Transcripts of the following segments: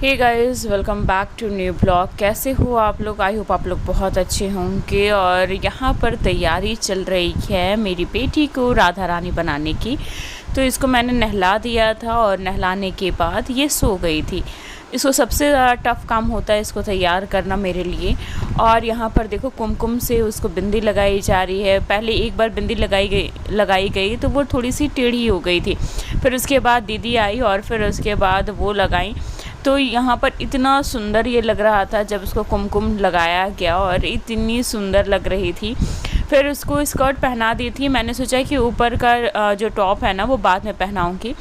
Hey guys, welcome back to new blog. कैसे हो आप लोग? आई होप आप लोग बहुत अच्छे होंगे। और यहाँ पर तैयारी चल रही है मेरी बेटी को राधा रानी बनाने की। तो इसको मैंने नहला दिया था और नहलाने के बाद ये सो गई थी। इसको सबसे ज़्यादा टफ़ काम होता है इसको तैयार करना मेरे लिए। और यहाँ पर देखो कुमकुम से उसको बिंदी लगाई जा रही है। पहले एक बार बिंदी लगाई गई तो वो थोड़ी सी टेढ़ी हो गई थी। फिर उसके बाद दीदी आई और फिर उसके बाद वो लगाई। तो यहाँ पर इतना सुंदर ये लग रहा था जब उसको कुमकुम लगाया गया, और इतनी सुंदर लग रही थी। फिर उसको स्कर्ट पहना दी थी। मैंने सोचा कि ऊपर का जो टॉप है ना वो बाद में पहनाऊँगी।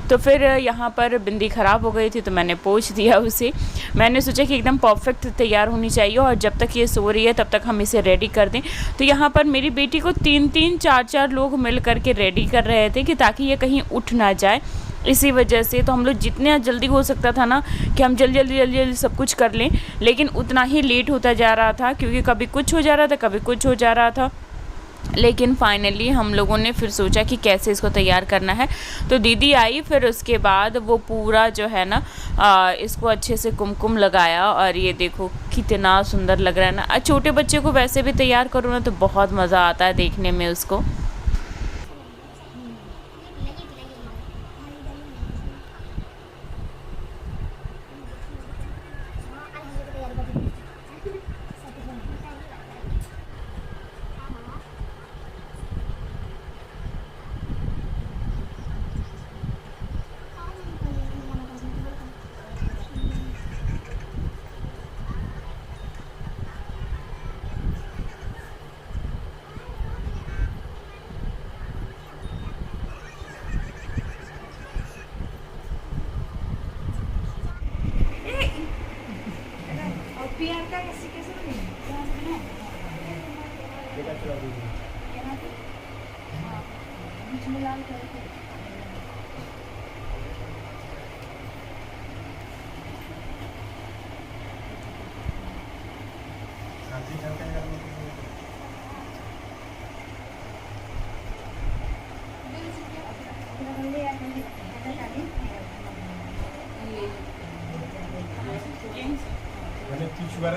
तो फिर यहाँ पर बिंदी ख़राब हो गई थी तो मैंने पोंछ दिया उसे। मैंने सोचा कि एकदम परफेक्ट तैयार होनी चाहिए और जब तक ये सो रही है तब तक हम इसे रेडी कर दें। तो यहाँ पर मेरी बेटी को 3-3 4-4 लोग मिल कर के रेडी कर रहे थे कि ताकि ये कहीं उठ ना जाए। इसी वजह से तो हम लोग जितने जल्दी हो सकता था ना कि हम जल्दी सब कुछ कर लें, लेकिन उतना ही लेट होता जा रहा था क्योंकि कभी कुछ हो जा रहा था कभी कुछ हो जा रहा था। लेकिन फाइनली हम लोगों ने फिर सोचा कि कैसे इसको तैयार करना है। तो दीदी आई, फिर उसके बाद वो पूरा जो है ना इसको अच्छे से कुमकुम लगाया। और ये देखो कितना सुंदर लग रहा है ना। छोटे बच्चे को वैसे भी तैयार करो ना तो बहुत मज़ा आता है देखने में उसको।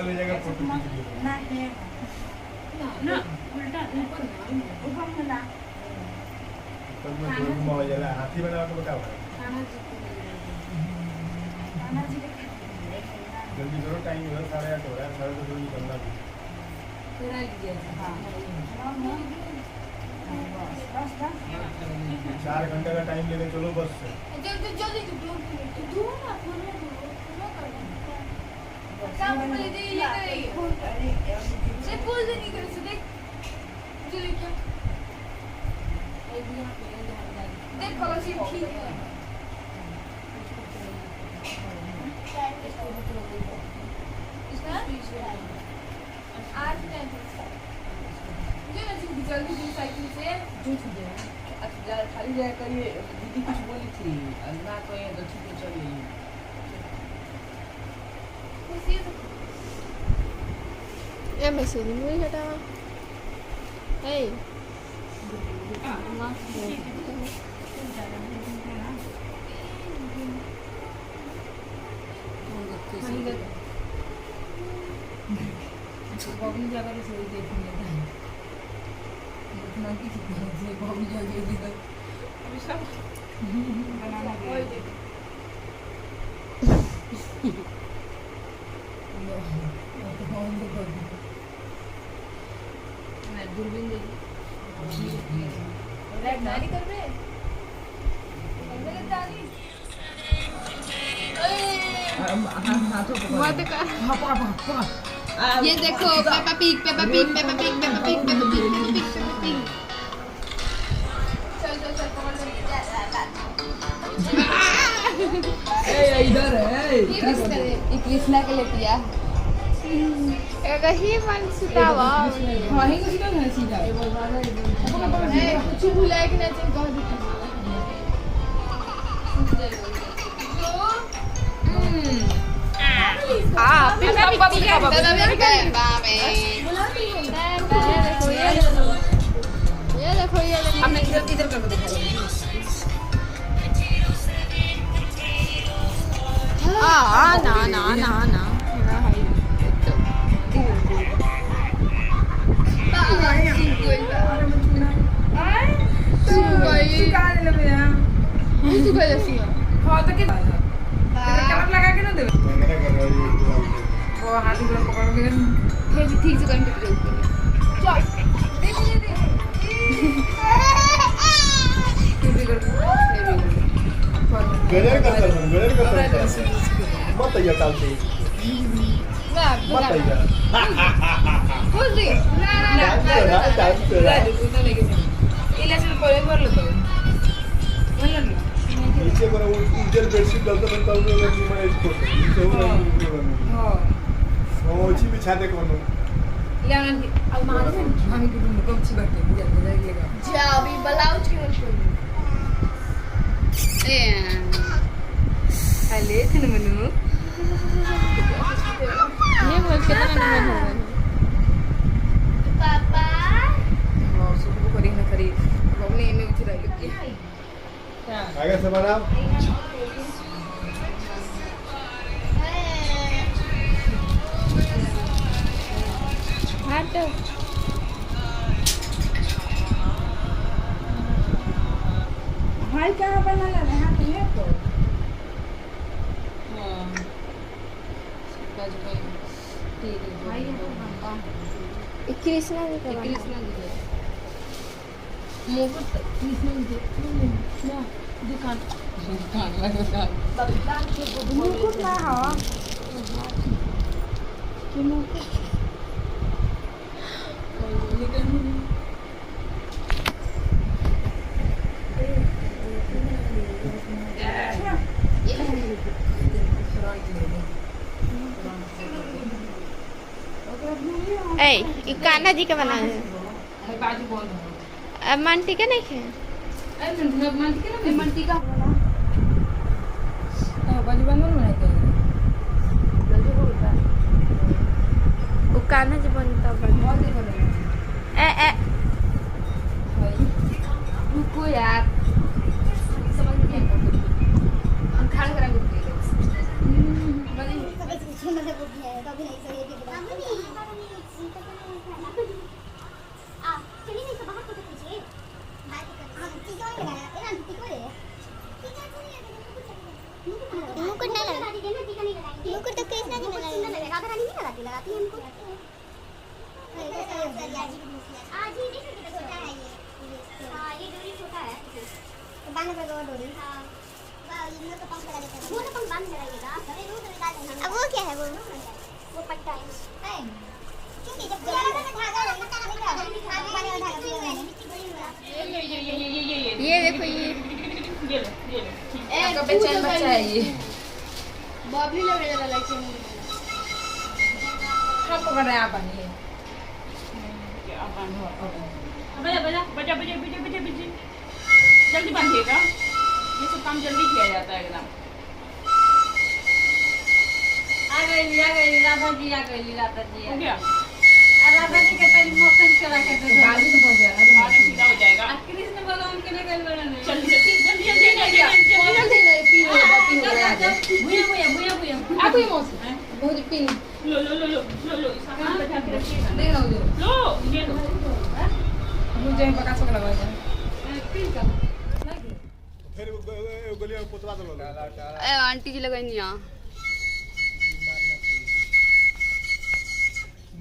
ले जाएगा फोटो ना उल्टा हाथी बना तो बताओ। जल्दी करो, टाइम हो 8:30 हो रहा है। 8:30 निकलना भी 4 घंटे का टाइम लेके चलो बस से। जल्दी साइकिल से खाली जाया करिए। दीदी कुछ बोली थी ना तो ये तो ठीक है चलिए। Em phải xử lý mũi cho tao. Hey. Bobby जगह से सही देखने का इतना की से बॉबी जगह दी तो अभी सब बनाना है। मैं दूरबीन दे लाइट नारी कर रहे अंदर जानी हाथों को मत कर। पापा ये देखो Peppa pig Peppa pig Peppa pig Peppa pig Peppa pig Peppa pig Peppa pig. चल ए इधर है ये कृष्णा के लिए किया। कहीं मन सुतावा वहीं को सीधा है सीधा कुछ भुलाए कि नहीं कह देती। पेपा पिग ये देखो हमने इधर करके दिखाया। ना ना ना ना मेरा भाई ठीक से करके गजर करता मत आइया काल से मत आइया नीचे पर वो उजल बेडशीट डालता मैं तब मैं इसको नीचे वो अच्छी बिछा दे कोनो अभी ब्लाउज की मत पापा आगे से बनाओ भाई कहाँ बना ला रहे हैं तुम्हें तो कृष्णा जी का मुकुट मुकुट ना हो कि मुकुट ए कान्हा जी का बना है मंटी के नहीं है मंटी का बाजू बनल में है वो कान्हा जी बनता बहुत ही बड़े ए रुको यार समझ नहीं आता खान करा गुड मुकुट तो कृष्णा जी में लगेगा राधा रानी नहीं लगाती है मुकुट आज ही नहीं छोटा है ये हां ये डोरी छोटा है तो बांध पे दो डोरी हां ये तो पंख लगा देते हैं वो तो पंख बांध लगाइएगा अरे वो तो डाल देना अब वो क्या है वो पट्टा है क्योंकि जब धागा लगता है ना धागा बने धागा ये देखो ये का बच्चा है ये बॉबली लग रहा है लाइक हम पकड़ रहे हैं आप बनी जल्दी बांधिएगा ये सब काम जल्दी किया जाता है एकदम आ गई राधा जी हो गया राधा जी के तनी मोशन करा के दे गाड़ी तो पहुंच जाएगा बाद में सीधा हो जाएगा कृष्ण भगवान के लिए गए जल्दी आप ही मौसी बहुत पिन लो सामान बैठा के रखिएगा देख लो लो ये लो मुझे पका सकला भाई पिन का फिर गोलियां पुतवा दो ए आंटी जी लगाई नहीं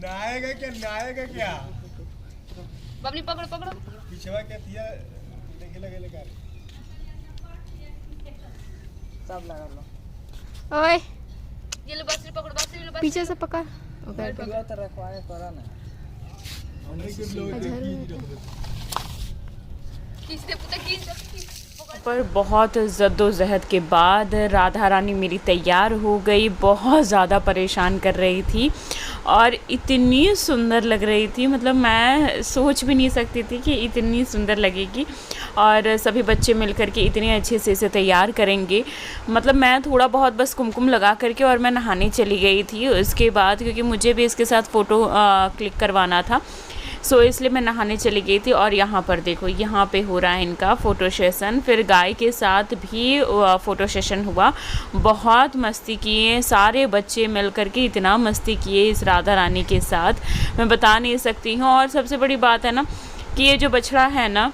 नाएगा क्या बबनी पकड़ो पिछवा क्या थिया देखे लगे लगा सब लगा लो ओए ये लो बांसुरी पकड़ो पीछे से पकड़ ओके तो रखवाए करा ना हमने के लोग किसने पता किस पर बहुत जद्दोजहद के बाद राधा रानी मेरी तैयार हो गई। बहुत ज़्यादा परेशान कर रही थी और इतनी सुंदर लग रही थी, मतलब मैं सोच भी नहीं सकती थी कि इतनी सुंदर लगेगी और सभी बच्चे मिलकर के इतने अच्छे से इसे तैयार करेंगे। मतलब मैं थोड़ा बहुत बस कुमकुम लगा करके और मैं नहाने चली गई थी उसके बाद, क्योंकि मुझे भी इसके साथ फ़ोटो क्लिक करवाना था। सो इसलिए मैं नहाने चली गई थी। और यहाँ पर देखो, यहाँ पे हो रहा है इनका फ़ोटो सेशन। फिर गाय के साथ भी फ़ोटो सेशन हुआ। बहुत मस्ती किए सारे बच्चे मिल कर के, इतना मस्ती किए इस राधा रानी के साथ, मैं बता नहीं सकती हूँ। और सबसे बड़ी बात है ना कि ये जो बछड़ा है ना,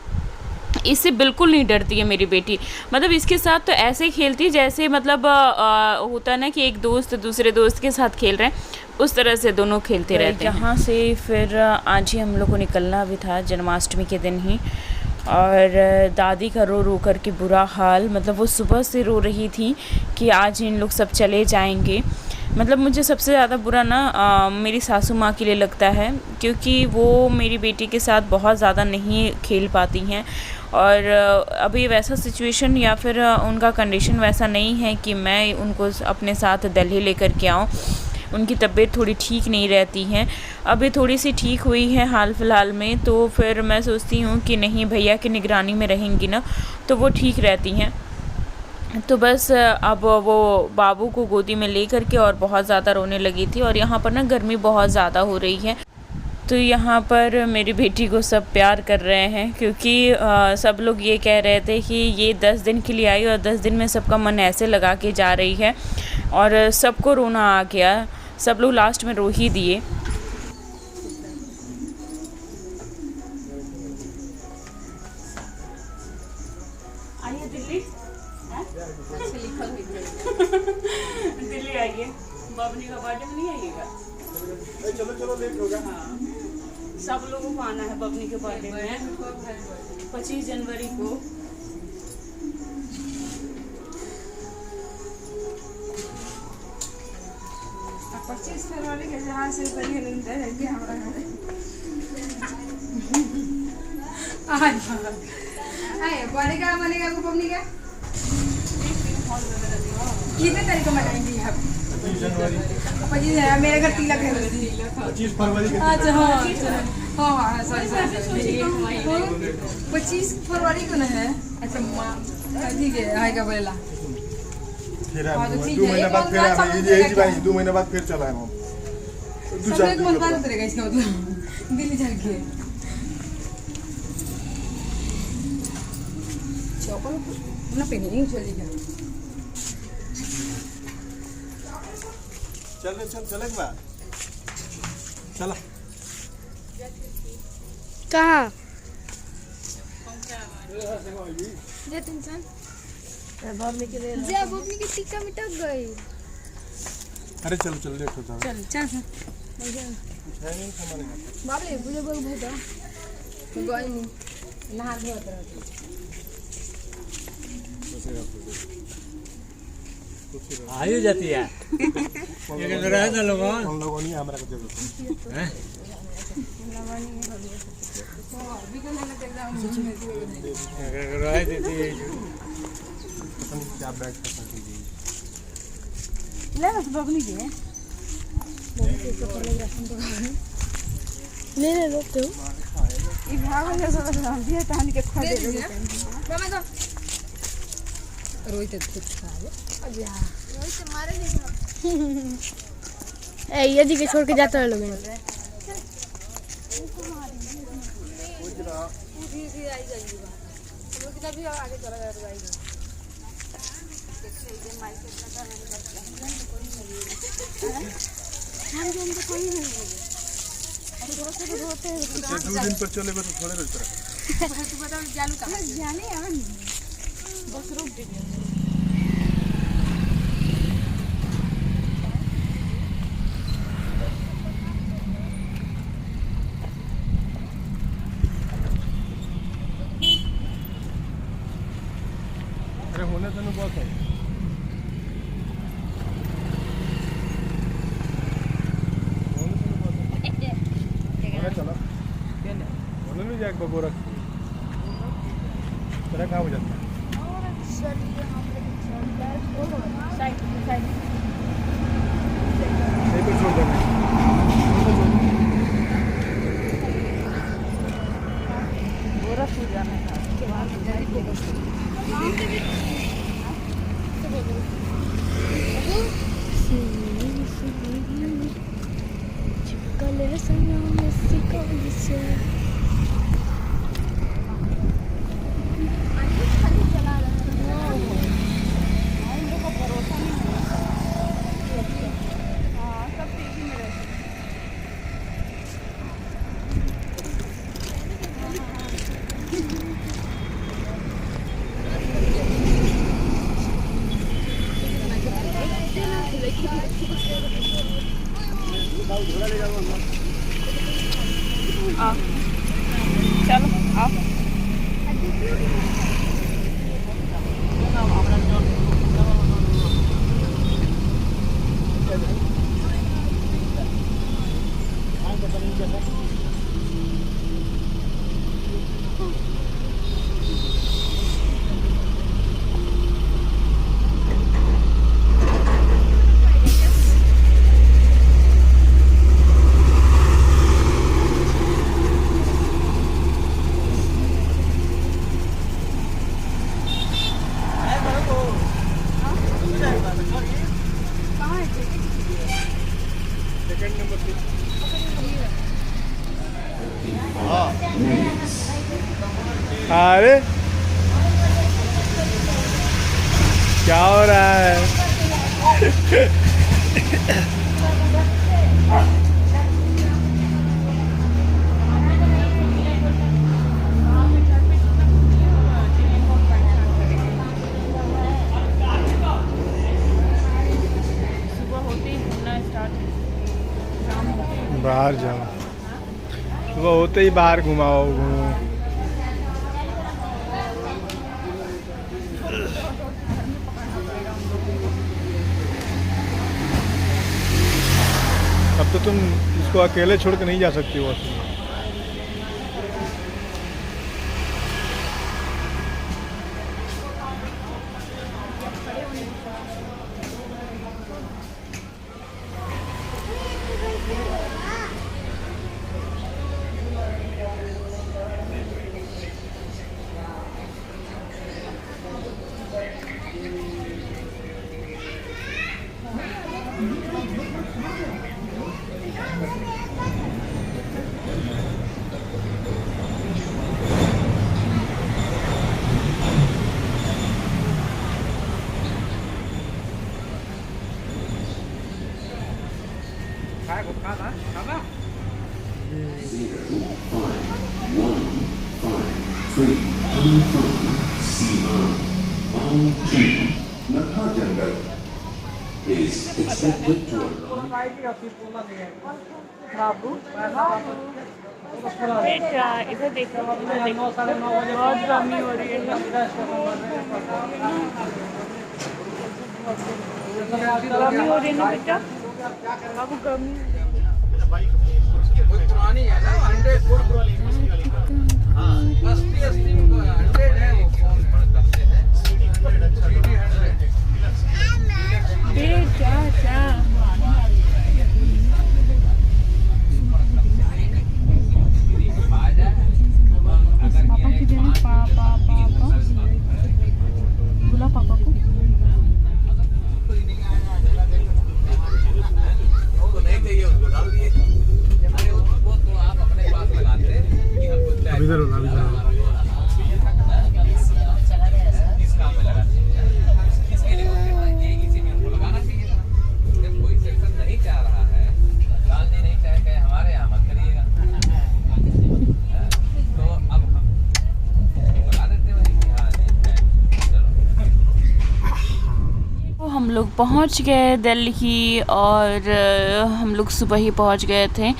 इससे बिल्कुल नहीं डरती है मेरी बेटी। मतलब इसके साथ तो ऐसे खेलती है जैसे मतलब होता है ना कि एक दोस्त दूसरे दोस्त के साथ खेल रहे हैं, उस तरह से दोनों खेलते रहते हैं। यहाँ से फिर आज ही हम लोग को निकलना भी था, जन्माष्टमी के दिन ही। और दादी का रो रो कर के बुरा हाल, मतलब वो सुबह से रो रही थी कि आज इन लोग सब चले जाएंगे। मतलब मुझे सबसे ज़्यादा बुरा ना मेरी सासू माँ के लिए लगता है, क्योंकि वो मेरी बेटी के साथ बहुत ज़्यादा नहीं खेल पाती हैं। और अभी वैसा सिचुएशन या फिर उनका कंडीशन वैसा नहीं है कि मैं उनको अपने साथ दिल्ली लेकर के आऊँ। उनकी तबीयत थोड़ी ठीक नहीं रहती है, अभी थोड़ी सी ठीक हुई है हाल फिलहाल में। तो फिर मैं सोचती हूँ कि नहीं, भैया की निगरानी में रहेंगी ना तो वो ठीक रहती हैं। तो बस अब वो बाबू को गोदी में ले करके और बहुत ज़्यादा रोने लगी थी। और यहाँ पर ना गर्मी बहुत ज़्यादा हो रही है, तो यहाँ पर मेरी बेटी को सब प्यार कर रहे हैं, क्योंकि सब लोग ये कह रहे थे कि ये 10 दिन के लिए आई और 10 दिन में सबका मन ऐसे लगा के जा रही है। और सबको रोना आ गया, सब लोग लास्ट में रो ही दिए। आइए दिल्ली, दिल्ली आइए, बबनी का बर्थडे में नहीं आइएगा? चलो चलो लेट होगा। हाँ, सब लोगों को आना है बबनी के बर्थडे में 25 जनवरी को। फरवरी के जहाँ से बनेगा बनेगा को पबनी का कितने तारीख को मनाएंगे आप? 25 जनवरी। 25 मेरे घर तिलक है। 25 फरवरी के। अच्छा हाँ हाँ सॉरी 25 फरवरी को ना है। अच्छा ठीक है, आएगा बोला फिर हाँ, तो ठीक 2 है। महीना एक बाद फिर बात आए, ये जी भाई 2 महीना बाद फिर चला है हम। सब एक मन बात करेगा इसका मतलब दिल्ली जाके चौपल ना पहने नहीं चलेगा। चल चलेगा चला कहाँ बबनी के लिए जब बबनी की टिक्का मिटक गई। अरे चल चल लेट होता है। चल नहीं सामान है। बाबले बुझे बोल भेजा गई नहीं नहा धोत रहती आयु जाती है ये रहे ना लोग उन लोगों ने हमरा को दे दो हैं रहे देती क्या बैग कर सकती ले बस बबली के ले लो तो ई भाग ले सब हम दिए तहन के खा दे बाबा तो रोहित कुछ खा ले अजा रोहित मारे नहीं। ए ये दी के छोड़ के जाते हैं लोग। आगे चला जाएगा हम जो हमको कोई नहीं है। 2 दिन पर चलेगा तो थोड़े रोज तरह तू बता जालू का जाने यार बस रुक दे अरे होने तो नहीं बहुत है। चला होने नहीं जाए बगोरा तेरा कहाँ हो जाता है। नहीं तो छोड़ देना। गोरा फूल जाना था के बाद जारी को कल सनम चलो आओ। सेकंड नंबर पे अरे क्या हो रहा है? बाहर जाओ, सुबह होते ही बाहर घुमाओ घूमो। अब तो तुम इसको अकेले छोड़ के नहीं जा सकती हो। बेटा इधर देखो, बहुत गर्मी हो रही है। गर्मी हो रही है ना बेटा, बाबू गर्मी। पुरानी है ना 100 है वो फोन करते हैं बेटा क्या पापा की देना, पापा बोला पापा को। हम लोग पहुंच गए दिल्ली और हम लोग सुबह ही पहुंच गए थे,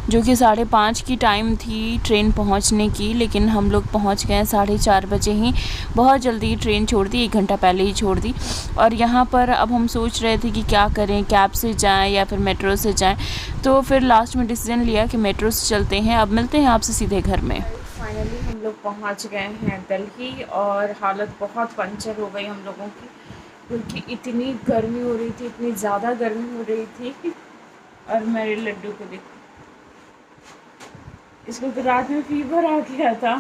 जो कि 5:30 की टाइम थी ट्रेन पहुंचने की, लेकिन हम लोग पहुंच गए 4:30 बजे ही। बहुत जल्दी ट्रेन छोड़ दी, 1 घंटा पहले ही छोड़ दी। और यहाँ पर अब हम सोच रहे थे कि क्या करें, कैब से जाएं या फिर मेट्रो से जाएं, तो फिर लास्ट में डिसीजन लिया कि मेट्रो से चलते हैं। अब मिलते हैं आपसे सीधे घर में। फाइनली हम लोग पहुँच गए हैं दिल्ली और हालत बहुत पंचर हो गई हम लोगों की, क्योंकि इतनी गर्मी हो रही थी, इतनी ज़्यादा गर्मी हो रही थी। और मेरे लड्डू को देखो, इसको तो रात में फीवर आ गया था,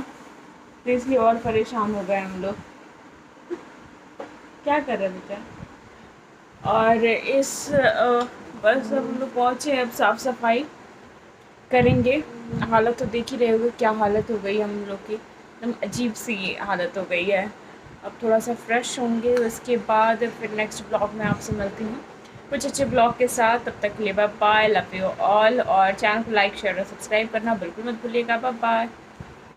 तो इसलिए और परेशान हो गए हम लोग। क्या कर रहे बेटा। और इस बस अब हम लोग पहुँचे, अब साफ़ सफाई करेंगे हालत तो देख ही रहे होगे क्या हालत हो गई हम लोग की, एकदम अजीब सी हालत हो गई है। अब थोड़ा सा फ्रेश होंगे, उसके बाद फिर नेक्स्ट ब्लॉग में आपसे मिलती हूँ कुछ अच्छे ब्लॉग के साथ। तब तक के लिए bye bye, love you all, और चैनल को लाइक शेयर और सब्सक्राइब करना बिल्कुल मत भूलिएगा। Bye bye.